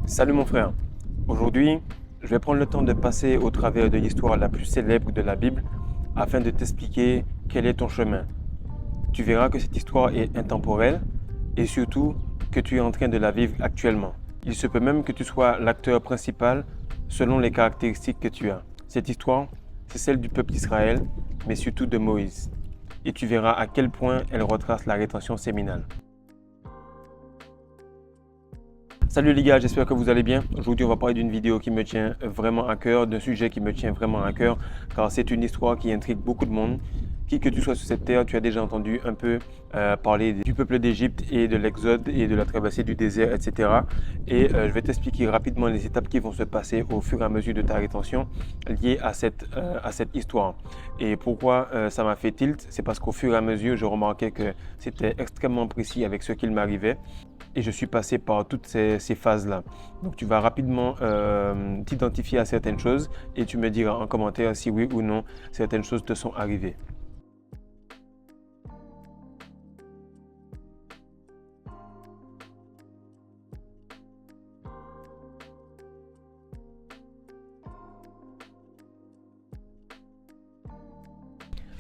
Salut mon frère. Aujourd'hui, je vais prendre le temps de passer au travers de l'histoire la plus célèbre de la Bible afin de t'expliquer quel est ton chemin. Tu verras que cette histoire est intemporelle et surtout que tu es en train de la vivre actuellement. Il se peut même que tu sois l'acteur principal selon les caractéristiques que tu as. Cette histoire, c'est celle du peuple d'Israël, mais surtout de Moïse. Et tu verras à quel point elle retrace la rétention séminale. Salut les gars, j'espère que vous allez bien. Aujourd'hui, on va parler d'une vidéo qui me tient vraiment à cœur, d'un sujet qui me tient vraiment à cœur, car c'est une histoire qui intrigue beaucoup de monde. Qui que tu sois sur cette terre, tu as déjà entendu un peu parler du peuple d'Égypte et de l'exode et de la traversée du désert, etc. Et je vais t'expliquer rapidement les étapes qui vont se passer au fur et à mesure de ta rétention liées à cette histoire. Et pourquoi ça m'a fait tilt, c'est parce qu'au fur et à mesure, je remarquais que c'était extrêmement précis avec ce qu'il m'arrivait. Et je suis passé par toutes ces phases-là. Donc tu vas rapidement t'identifier à certaines choses et tu me diras en commentaire si oui ou non certaines choses te sont arrivées.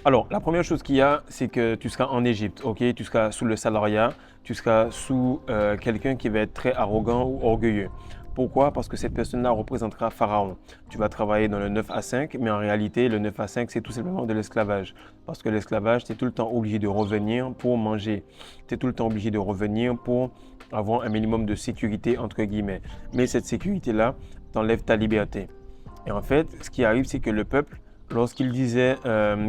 Alors, la première chose qu'il y a, c'est que tu seras en Égypte, ok? Tu seras sous le salariat, tu seras sous quelqu'un qui va être très arrogant ou orgueilleux. Pourquoi? Parce que cette personne-là représentera Pharaon. Tu vas travailler dans le 9 à 5, mais en réalité, le 9 à 5, c'est tout simplement de l'esclavage. Parce que l'esclavage, tu es tout le temps obligé de revenir pour manger. Tu es tout le temps obligé de revenir pour avoir un minimum de sécurité, entre guillemets. Mais cette sécurité-là t'enlève ta liberté. Et en fait, ce qui arrive, c'est que le peuple, lorsqu'ils disaient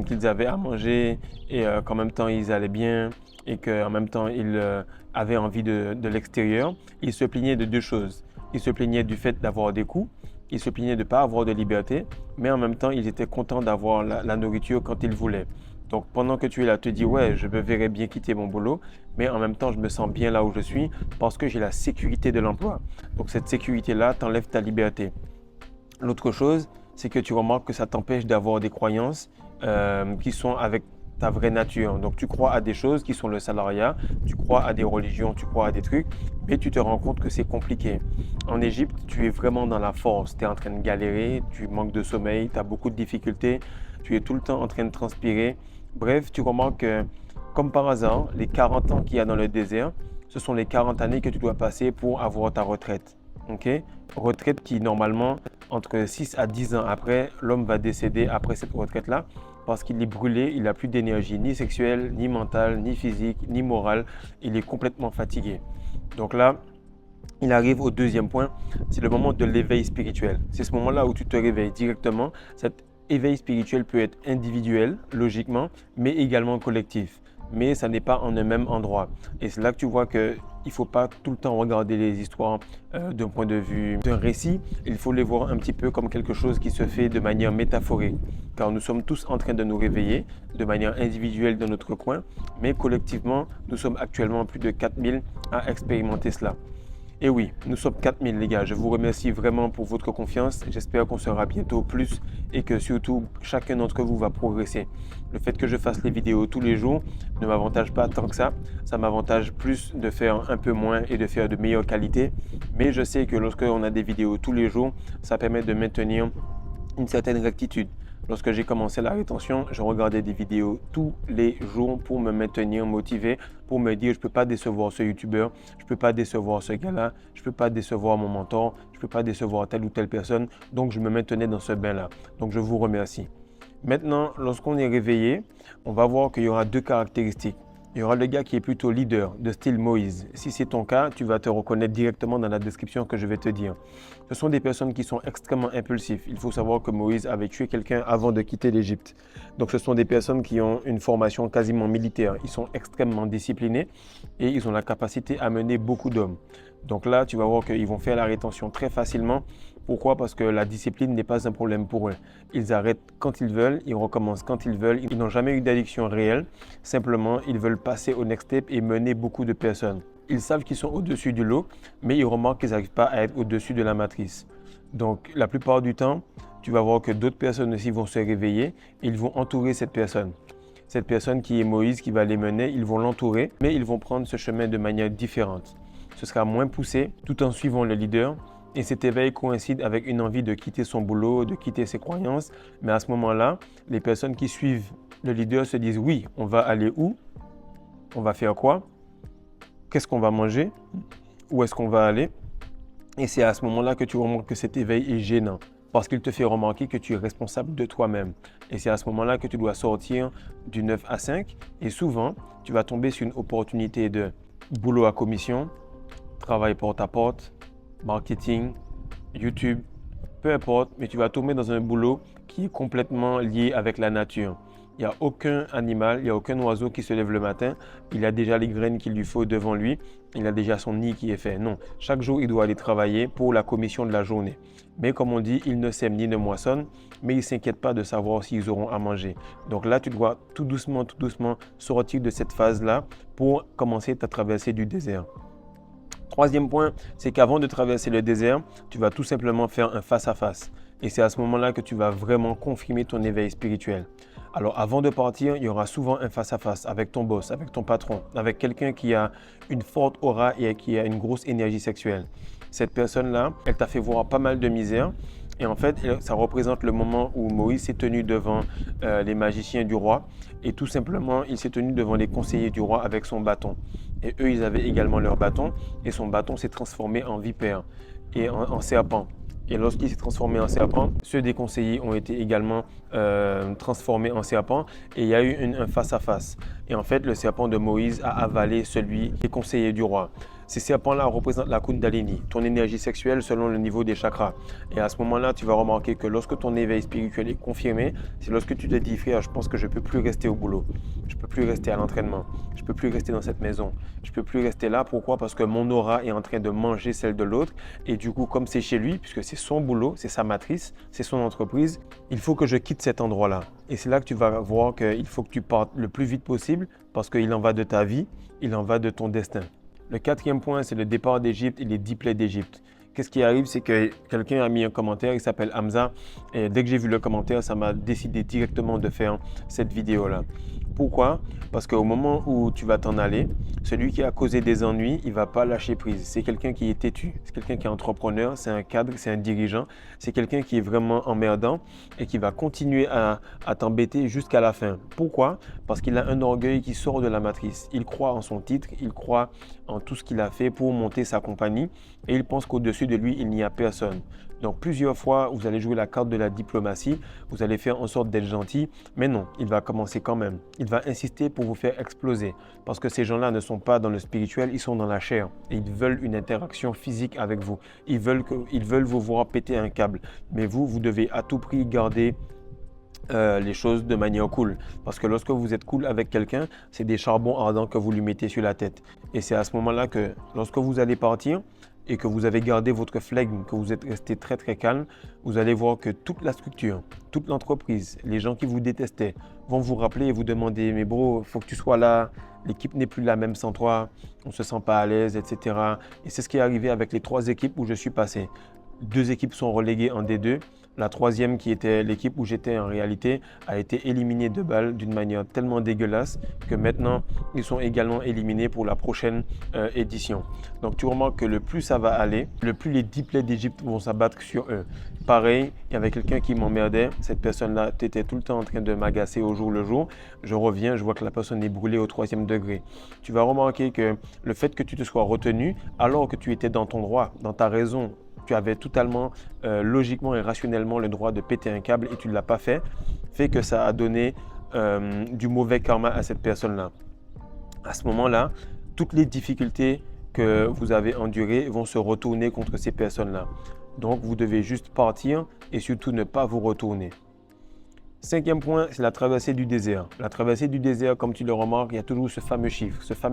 qu'ils avaient à manger et qu'en même temps ils allaient bien et qu'en même temps ils avaient envie de l'extérieur, ils se plaignaient de deux choses. Ils se plaignaient du fait d'avoir des coups, ils se plaignaient de ne pas avoir de liberté, mais en même temps ils étaient contents d'avoir la nourriture quand ils voulaient. Donc pendant que tu es là, tu te dis ouais, je me verrais bien quitter mon boulot, mais en même temps je me sens bien là où je suis parce que j'ai la sécurité de l'emploi. Donc cette sécurité-là t'enlève ta liberté. L'autre chose, c'est que tu remarques que ça t'empêche d'avoir des croyances qui sont avec ta vraie nature. Donc tu crois à des choses qui sont le salariat, tu crois à des religions, tu crois à des trucs, mais tu te rends compte que c'est compliqué. En Égypte, tu es vraiment dans la force, tu es en train de galérer, tu manques de sommeil, tu as beaucoup de difficultés, tu es tout le temps en train de transpirer. Bref, tu remarques que, comme par hasard, les 40 ans qu'il y a dans le désert, ce sont les 40 années que tu dois passer pour avoir ta retraite. Ok? Retraite qui, normalement, entre 6 à 10 ans après, l'homme va décéder après cette retraite-là parce qu'il est brûlé, il n'a plus d'énergie ni sexuelle, ni mentale, ni physique, ni morale. Il est complètement fatigué. Donc là, il arrive au deuxième point, c'est le moment de l'éveil spirituel. C'est ce moment-là où tu te réveilles directement. Cet éveil spirituel peut être individuel, logiquement, mais également collectif. Mais ça n'est pas en un même endroit. Et c'est là que tu vois qu'il ne faut pas tout le temps regarder les histoires d'un point de vue d'un récit. Il faut les voir un petit peu comme quelque chose qui se fait de manière métaphorique. Car nous sommes tous en train de nous réveiller de manière individuelle dans notre coin, mais collectivement, nous sommes actuellement plus de 4000 à expérimenter cela. Et oui, nous sommes 4000 les gars. Je vous remercie vraiment pour votre confiance. J'espère qu'on sera bientôt plus et que surtout chacun d'entre vous va progresser. Le fait que je fasse les vidéos tous les jours ne m'avantage pas tant que ça. Ça m'avantage plus de faire un peu moins et de faire de meilleure qualité. Mais je sais que lorsque on a des vidéos tous les jours, ça permet de maintenir une certaine rectitude. Lorsque j'ai commencé la rétention, je regardais des vidéos tous les jours pour me maintenir motivé, pour me dire je ne peux pas décevoir ce youtubeur, je ne peux pas décevoir ce gars-là, je ne peux pas décevoir mon mentor, je ne peux pas décevoir telle ou telle personne. Donc je me maintenais dans ce bain-là. Donc je vous remercie. Maintenant, lorsqu'on est réveillé, on va voir qu'il y aura deux caractéristiques. Il y aura le gars qui est plutôt leader, de style Moïse. Si c'est ton cas, tu vas te reconnaître directement dans la description que je vais te dire. Ce sont des personnes qui sont extrêmement impulsives. Il faut savoir que Moïse avait tué quelqu'un avant de quitter l'Égypte. Donc ce sont des personnes qui ont une formation quasiment militaire. Ils sont extrêmement disciplinés et ils ont la capacité à mener beaucoup d'hommes. Donc là, tu vas voir qu'ils vont faire la rétention très facilement. Pourquoi? Parce que la discipline n'est pas un problème pour eux. Ils arrêtent quand ils veulent, ils recommencent quand ils veulent. Ils n'ont jamais eu d'addiction réelle. Simplement, ils veulent passer au next step et mener beaucoup de personnes. Ils savent qu'ils sont au-dessus du lot, mais ils remarquent qu'ils n'arrivent pas à être au-dessus de la matrice. Donc, la plupart du temps, tu vas voir que d'autres personnes aussi vont se réveiller et ils vont entourer cette personne. Cette personne qui est Moïse, qui va les mener, ils vont l'entourer, mais ils vont prendre ce chemin de manière différente. Ce sera moins poussé tout en suivant le leader Et cet éveil coïncide avec une envie de quitter son boulot, de quitter ses croyances. Mais à ce moment-là, les personnes qui suivent le leader se disent oui, on va aller où? On va faire quoi? Qu'est-ce qu'on va manger? Où est-ce qu'on va aller? Et c'est à ce moment-là que tu remarques que cet éveil est gênant parce qu'il te fait remarquer que tu es responsable de toi-même. Et c'est à ce moment-là que tu dois sortir du 9 à 5 et souvent, tu vas tomber sur une opportunité de boulot à commission, travail porte-à-porte, marketing, YouTube, peu importe, mais tu vas tomber dans un boulot qui est complètement lié avec la nature. Il n'y a aucun animal, il n'y a aucun oiseau qui se lève le matin, il a déjà les graines qu'il lui faut devant lui, il a déjà son nid qui est fait. Non, chaque jour, il doit aller travailler pour la commission de la journée. Mais comme on dit, il ne sème ni ne moissonne, mais il ne s'inquiète pas de savoir s'ils auront à manger. Donc là, tu dois tout doucement sortir de cette phase-là pour commencer ta traversée du désert. Troisième point, c'est qu'avant de traverser le désert, tu vas tout simplement faire un face-à-face. Et c'est à ce moment-là que tu vas vraiment confirmer ton éveil spirituel. Alors avant de partir, il y aura souvent un face-à-face avec ton boss, avec ton patron, avec quelqu'un qui a une forte aura et qui a une grosse énergie sexuelle. Cette personne-là, elle t'a fait voir pas mal de misère. Et en fait, ça représente le moment où Moïse s'est tenu devant les magiciens du roi. Et tout simplement, il s'est tenu devant les conseillers du roi avec son bâton. Et eux, ils avaient également leur bâton. Et son bâton s'est transformé en vipère et en serpent. Et lorsqu'il s'est transformé en serpent, ceux des conseillers ont été également transformés en serpent et il y a eu un face-à-face. Et en fait, le serpent de Moïse a avalé celui des conseillers du roi. Ces serpents-là représentent la Kundalini, ton énergie sexuelle selon le niveau des chakras. Et à ce moment-là, tu vas remarquer que lorsque ton éveil spirituel est confirmé, c'est lorsque tu te dis, frère, je pense que je ne peux plus rester au boulot, je ne peux plus rester à l'entraînement, je ne peux plus rester dans cette maison, je ne peux plus rester là. Pourquoi? Parce que mon aura est en train de manger celle de l'autre. Et du coup, comme c'est chez lui, puisque c'est son boulot, c'est sa matrice, c'est son entreprise, il faut que je quitte cet endroit-là. Et c'est là que tu vas voir qu'il faut que tu partes le plus vite possible parce qu'il en va de ta vie, il en va de ton destin. Le quatrième point, c'est le départ d'Égypte et les 10 plaies d'Égypte. Qu'est-ce qui arrive? C'est que quelqu'un a mis un commentaire, il s'appelle Hamza. Et dès que j'ai vu le commentaire, ça m'a décidé directement de faire cette vidéo-là. Pourquoi? Parce qu'au moment où tu vas t'en aller, celui qui a causé des ennuis, il ne va pas lâcher prise. C'est quelqu'un qui est têtu, c'est quelqu'un qui est entrepreneur, c'est un cadre, c'est un dirigeant, c'est quelqu'un qui est vraiment emmerdant et qui va continuer à t'embêter jusqu'à la fin. Pourquoi? Parce qu'il a un orgueil qui sort de la matrice. Il croit en son titre, il croit en tout ce qu'il a fait pour monter sa compagnie et il pense qu'au-dessus de lui, il n'y a personne. Donc plusieurs fois, vous allez jouer la carte de la diplomatie, vous allez faire en sorte d'être gentil, mais non, il va commencer quand même. Il va insister pour vous faire exploser parce que ces gens-là ne sont pas dans le spirituel, ils sont dans la chair et ils veulent une interaction physique avec vous. Ils veulent vous voir péter un câble, mais vous devez à tout prix garder les choses de manière cool. Parce que lorsque vous êtes cool avec quelqu'un, c'est des charbons ardents que vous lui mettez sur la tête. Et c'est à ce moment-là que lorsque vous allez partir et que vous avez gardé votre flegme, que vous êtes resté très très calme, vous allez voir que toute la structure, toute l'entreprise, les gens qui vous détestaient vont vous rappeler et vous demander « Mais bro, il faut que tu sois là, l'équipe n'est plus la même sans toi, on ne se sent pas à l'aise, etc. » Et c'est ce qui est arrivé avec les 3 équipes où je suis passé. 2 équipes sont reléguées en D2. La troisième, qui était l'équipe où j'étais en réalité, a été éliminée de balle d'une manière tellement dégueulasse que maintenant, ils sont également éliminés pour la prochaine édition. Donc, tu remarques que le plus ça va aller, le plus les 10 plaies d'Égypte vont s'abattre sur eux. Pareil, il y avait quelqu'un qui m'emmerdait. Cette personne-là était tout le temps en train de m'agacer au jour le jour. Je reviens, je vois que la personne est brûlée au 3e degré. Tu vas remarquer que le fait que tu te sois retenu alors que tu étais dans ton droit, dans ta raison, tu avais totalement, logiquement et rationnellement le droit de péter un câble et tu ne l'as pas fait que ça a donné du mauvais karma à cette personne-là. À ce moment-là, toutes les difficultés que vous avez endurées vont se retourner contre ces personnes-là. Donc, vous devez juste partir et surtout ne pas vous retourner. 5e point, c'est la traversée du désert. La traversée du désert, comme tu le remarques, il y a toujours ce fameux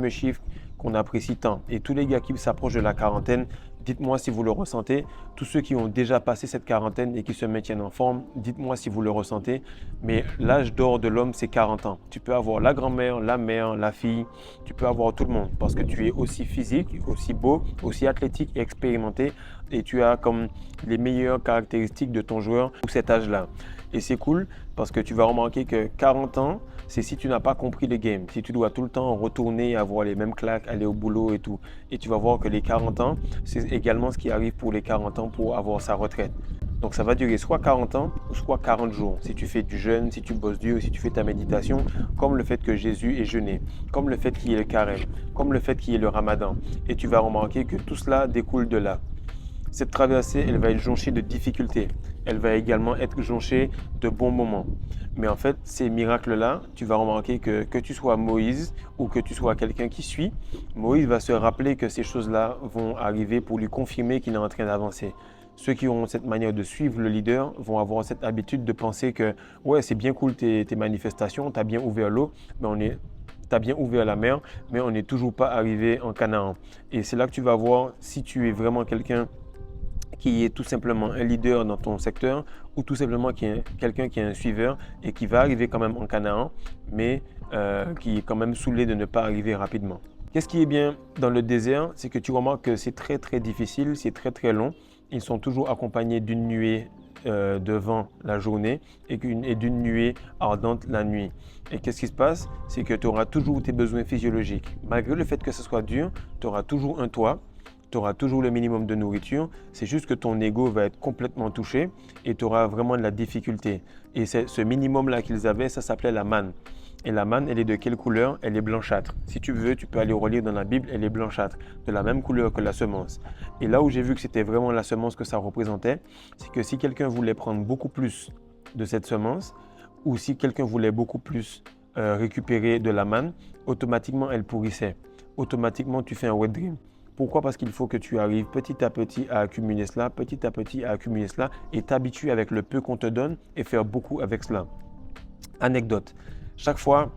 chiffre qu'on apprécie tant. Et tous les gars qui s'approchent de la quarantaine, dites-moi si vous le ressentez. Tous ceux qui ont déjà passé cette quarantaine et qui se maintiennent en forme, dites-moi si vous le ressentez. Mais l'âge d'or de l'homme, c'est 40 ans. Tu peux avoir la grand-mère, la mère, la fille, tu peux avoir tout le monde parce que tu es aussi physique, aussi beau, aussi athlétique et expérimenté et tu as comme les meilleures caractéristiques de ton joueur pour cet âge-là. Et c'est cool parce que tu vas remarquer que 40 ans, c'est si tu n'as pas compris le game, si tu dois tout le temps retourner, avoir les mêmes claques, aller au boulot et tout. Et tu vas voir que les 40 ans, c'est également ce qui arrive pour les 40 ans pour avoir sa retraite. Donc ça va durer soit 40 ans ou soit 40 jours. Si tu fais du jeûne, si tu bosses dur, si tu fais ta méditation, comme le fait que Jésus ait jeûné, comme le fait qu'il y ait le carême, comme le fait qu'il y ait le ramadan. Et tu vas remarquer que tout cela découle de là. Cette traversée, elle va être jonchée de difficultés. Elle va également être jonchée de bons moments. Mais en fait, ces miracles-là, tu vas remarquer que tu sois Moïse ou que tu sois quelqu'un qui suit, Moïse va se rappeler que ces choses-là vont arriver pour lui confirmer qu'il est en train d'avancer. Ceux qui ont cette manière de suivre le leader vont avoir cette habitude de penser que ouais, c'est bien cool tes manifestations, tu as bien ouvert l'eau, mais tu as bien ouvert la mer, mais on n'est toujours pas arrivé en Canaan. Et c'est là que tu vas voir si tu es vraiment quelqu'un qui est tout simplement un leader dans ton secteur ou tout simplement quelqu'un qui est un suiveur et qui va arriver quand même en Canaan, mais qui est quand même saoulé de ne pas arriver rapidement. Qu'est-ce qui est bien dans le désert? C'est que tu remarques que c'est très très difficile, c'est très très long. Ils sont toujours accompagnés d'une nuée de vent la journée et d'une nuée ardente la nuit. Et qu'est-ce qui se passe? C'est que tu auras toujours tes besoins physiologiques. Malgré le fait que ce soit dur, tu auras toujours un toit, tu auras toujours le minimum de nourriture. C'est juste que ton ego va être complètement touché et tu auras vraiment de la difficulté. Et ce minimum-là qu'ils avaient, ça s'appelait la manne. Et la manne, elle est de quelle couleur? Elle est blanchâtre. Si tu veux, tu peux aller relire dans la Bible, elle est blanchâtre, de la même couleur que la semence. Et là où j'ai vu que c'était vraiment la semence que ça représentait, c'est que si quelqu'un voulait prendre beaucoup plus de cette semence, ou si quelqu'un voulait beaucoup plus récupérer de la manne, automatiquement elle pourrissait. Automatiquement tu fais un wet dream. Pourquoi? Parce qu'il faut que tu arrives petit à petit à accumuler cela, petit à petit à accumuler cela et t'habituer avec le peu qu'on te donne et faire beaucoup avec cela. Anecdote. Chaque fois,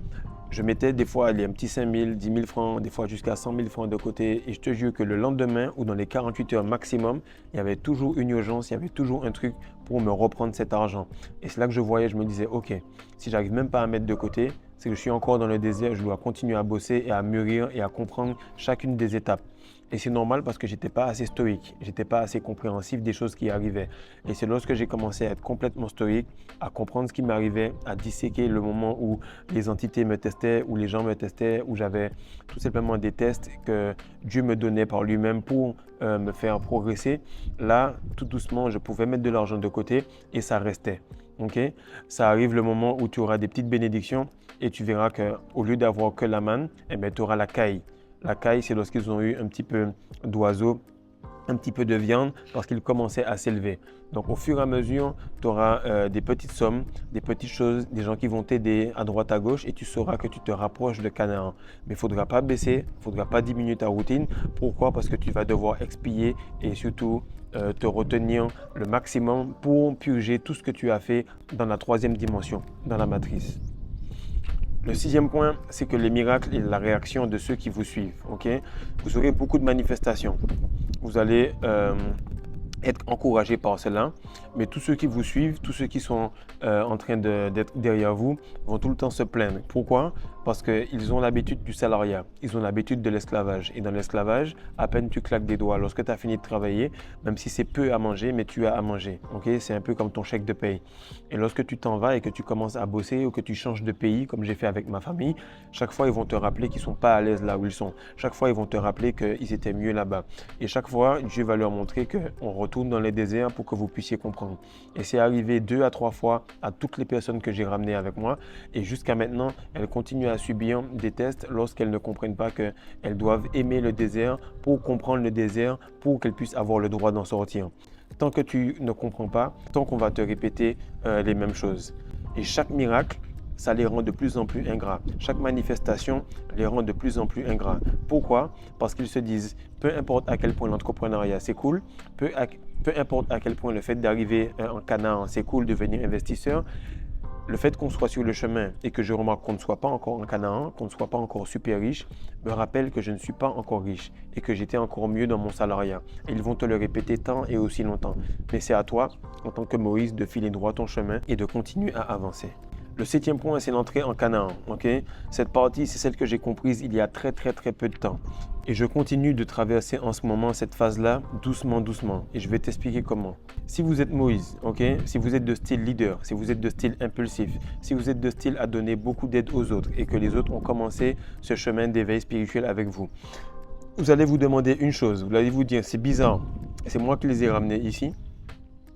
je mettais des fois un petit 5 000, 10 000 francs, des fois jusqu'à 100 000 francs de côté. Et je te jure que le lendemain ou dans les 48 heures maximum, il y avait toujours une urgence, il y avait toujours un truc pour me reprendre cet argent. Et c'est là que je voyais, je me disais, OK, si j'arrive même pas à mettre de côté, c'est que je suis encore dans le désert, je dois continuer à bosser et à mûrir et à comprendre chacune des étapes. Et c'est normal parce que je n'étais pas assez stoïque, je n'étais pas assez compréhensif des choses qui arrivaient. Et c'est lorsque j'ai commencé à être complètement stoïque, à comprendre ce qui m'arrivait, à disséquer le moment où les entités me testaient, où les gens me testaient, où j'avais tout simplement des tests que Dieu me donnait par lui-même pour me faire progresser. Là, tout doucement, je pouvais mettre de l'argent de côté et ça restait. Okay? Ça arrive le moment où tu auras des petites bénédictions et tu verras qu'au lieu d'avoir que la manne, tu auras la caille. La caille, c'est lorsqu'ils ont eu un petit peu d'oiseaux, un petit peu de viande, parce qu'ils commençaient à s'élever. Donc au fur et à mesure, tu auras des petites sommes, des petites choses, des gens qui vont t'aider à droite, à gauche et tu sauras que tu te rapproches de Canaan. Mais il ne faudra pas baisser, il ne faudra pas diminuer ta routine. Pourquoi? Parce que tu vas devoir expier et surtout te retenir le maximum pour purger tout ce que tu as fait dans la troisième dimension, dans la matrice. Le sixième point, c'est que les miracles et la réaction de ceux qui vous suivent. Okay? Vous aurez beaucoup de manifestations. Vous allez être encouragé par cela, mais tous ceux qui vous suivent, tous ceux qui sont en train d'être derrière vous, vont tout le temps se plaindre. Pourquoi? Parce qu'ils ont l'habitude du salariat, ils ont l'habitude de l'esclavage. Et dans l'esclavage, à peine tu claques des doigts. Lorsque tu as fini de travailler, même si c'est peu à manger, mais tu as à manger. Okay? C'est un peu comme ton chèque de paye. Et lorsque tu t'en vas et que tu commences à bosser ou que tu changes de pays, comme j'ai fait avec ma famille, chaque fois, ils vont te rappeler qu'ils ne sont pas à l'aise là où ils sont. Chaque fois, ils vont te rappeler qu'ils étaient mieux là-bas. Et chaque fois, Dieu va leur montrer qu'on retourne dans les déserts pour que vous puissiez comprendre. Et c'est arrivé 2 à 3 fois à toutes les personnes que j'ai ramenées avec moi. Et jusqu'à maintenant, elles continuent à subir des tests lorsqu'elles ne comprennent pas qu'elles doivent aimer le désert pour comprendre le désert, pour qu'elles puissent avoir le droit d'en sortir. Tant que tu ne comprends pas, tant qu'on va te répéter les mêmes choses. Et chaque miracle, ça les rend de plus en plus ingrats. Chaque manifestation les rend de plus en plus ingrats. Pourquoi? Parce qu'ils se disent, peu importe à quel point l'entrepreneuriat c'est cool, peu importe à quel point le fait d'arriver en Canaan c'est cool, de devenir investisseur, le fait qu'on soit sur le chemin et que je remarque qu'on ne soit pas encore en Canaan, qu'on ne soit pas encore super riche, me rappelle que je ne suis pas encore riche et que j'étais encore mieux dans mon salariat. Et ils vont te le répéter tant et aussi longtemps. Mais c'est à toi, en tant que Moïse, de filer droit ton chemin et de continuer à avancer. Le 7e point, c'est l'entrée en Canaan. Okay? Cette partie, c'est celle que j'ai comprise il y a très peu de temps. Et je continue de traverser en ce moment cette phase-là doucement, doucement. Et je vais t'expliquer comment. Si vous êtes Moïse, ok, si vous êtes de style leader, si vous êtes de style impulsif, si vous êtes de style à donner beaucoup d'aide aux autres et que les autres ont commencé ce chemin d'éveil spirituel avec vous, vous allez vous demander une chose. Vous allez vous dire, c'est bizarre, c'est moi qui les ai ramenés ici.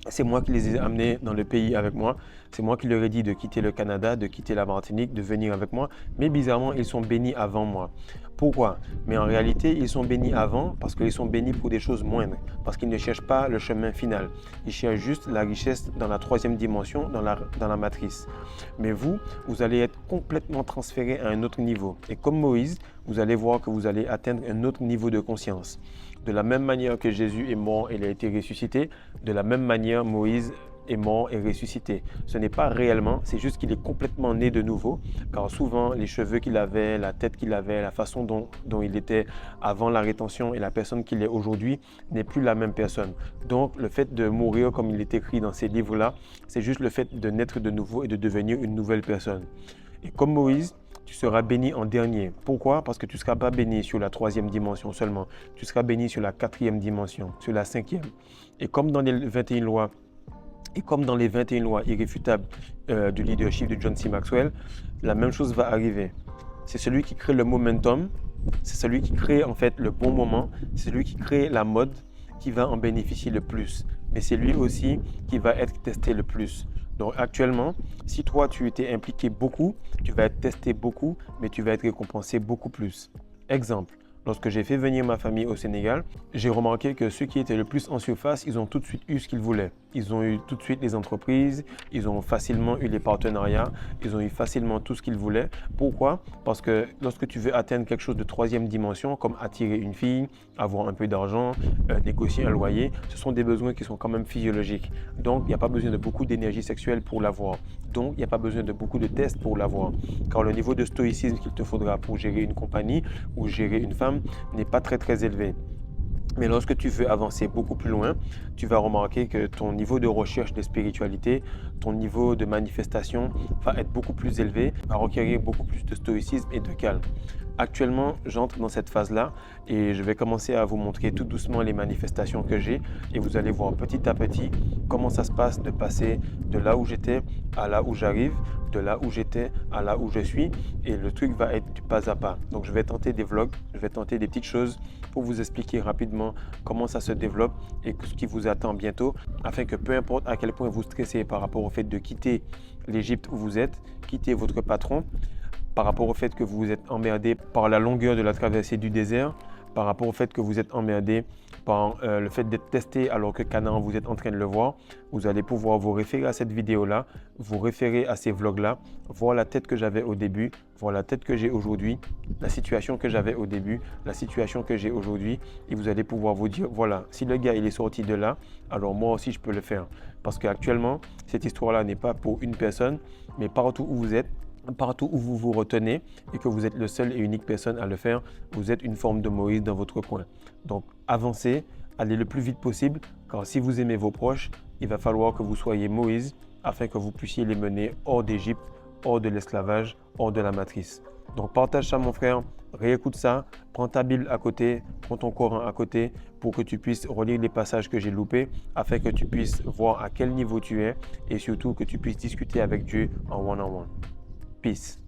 C'est moi qui les ai amenés dans le pays avec moi. C'est moi qui leur ai dit de quitter le Canada, de quitter la Martinique, de venir avec moi. Mais bizarrement, ils sont bénis avant moi. Pourquoi? Mais en réalité, ils sont bénis avant parce qu'ils sont bénis pour des choses moindres. Parce qu'ils ne cherchent pas le chemin final. Ils cherchent juste la richesse dans la troisième dimension, dans la matrice. Mais vous allez être complètement transféré à un autre niveau. Et comme Moïse, vous allez voir que vous allez atteindre un autre niveau de conscience. De la même manière que Jésus est mort et il a été ressuscité, de la même manière Moïse est mort et ressuscité. Ce n'est pas réellement, c'est juste qu'il est complètement né de nouveau, car souvent les cheveux qu'il avait, la tête qu'il avait, la façon dont il était avant la rétention et la personne qu'il est aujourd'hui n'est plus la même personne. Donc le fait de mourir comme il est écrit dans ces livres-là, c'est juste le fait de naître de nouveau et de devenir une nouvelle personne. Et comme Moïse, tu seras béni en dernier. Pourquoi? Parce que tu ne seras pas béni sur la troisième dimension seulement. Tu seras béni sur la quatrième dimension, sur la cinquième. Et comme dans les 21 lois, irréfutables du leadership de John C. Maxwell, la même chose va arriver. C'est celui qui crée le momentum, c'est celui qui crée en fait le bon moment, c'est celui qui crée la mode qui va en bénéficier le plus. Mais c'est lui aussi qui va être testé le plus. Donc actuellement, si toi tu étais impliqué beaucoup, tu vas être testé beaucoup, mais tu vas être récompensé beaucoup plus. Exemple, lorsque j'ai fait venir ma famille au Sénégal, j'ai remarqué que ceux qui étaient le plus en surface, ils ont tout de suite eu ce qu'ils voulaient. Ils ont eu tout de suite les entreprises, ils ont facilement eu les partenariats, ils ont eu facilement tout ce qu'ils voulaient. Pourquoi? Parce que lorsque tu veux atteindre quelque chose de troisième dimension, comme attirer une fille, avoir un peu d'argent, négocier un loyer, ce sont des besoins qui sont quand même physiologiques. Donc, il n'y a pas besoin de beaucoup d'énergie sexuelle pour l'avoir. Donc, il n'y a pas besoin de beaucoup de tests pour l'avoir. Car le niveau de stoïcisme qu'il te faudra pour gérer une compagnie ou gérer une femme n'est pas très très élevé. Mais lorsque tu veux avancer beaucoup plus loin, tu vas remarquer que ton niveau de recherche de spiritualité, ton niveau de manifestation va être beaucoup plus élevé, va requérir beaucoup plus de stoïcisme et de calme. Actuellement, j'entre dans cette phase-là et je vais commencer à vous montrer tout doucement les manifestations que j'ai et vous allez voir petit à petit comment ça se passe de passer de là où j'étais à là où j'arrive, de là où j'étais à là où je suis et le truc va être du pas à pas. Donc je vais tenter des vlogs, je vais tenter des petites choses pour vous expliquer rapidement comment ça se développe et ce qui vous attend bientôt afin que peu importe à quel point vous stressez par rapport au fait de quitter l'Égypte où vous êtes, quitter votre patron, par rapport au fait que vous êtes emmerdé par la longueur de la traversée du désert, par rapport au fait que vous êtes emmerdé par le fait d'être testé alors que Canaan, vous êtes en train de le voir, vous allez pouvoir vous référer à cette vidéo-là, vous référer à ces vlogs-là, voir la tête que j'avais au début, voir la tête que j'ai aujourd'hui, la situation que j'avais au début, la situation que j'ai aujourd'hui, et vous allez pouvoir vous dire, voilà, si le gars il est sorti de là, alors moi aussi je peux le faire. Parce qu'actuellement, cette histoire-là n'est pas pour une personne, mais partout où vous êtes, partout où vous vous retenez et que vous êtes le seul et unique personne à le faire, vous êtes une forme de Moïse dans votre coin. Donc avancez, allez le plus vite possible, car si vous aimez vos proches, il va falloir que vous soyez Moïse afin que vous puissiez les mener hors d'Égypte, hors de l'esclavage, hors de la matrice. Donc partage ça mon frère, réécoute ça, prends ta Bible à côté, prends ton Coran à côté pour que tu puisses relire les passages que j'ai loupés afin que tu puisses voir à quel niveau tu es et surtout que tu puisses discuter avec Dieu en one-on-one. Peace.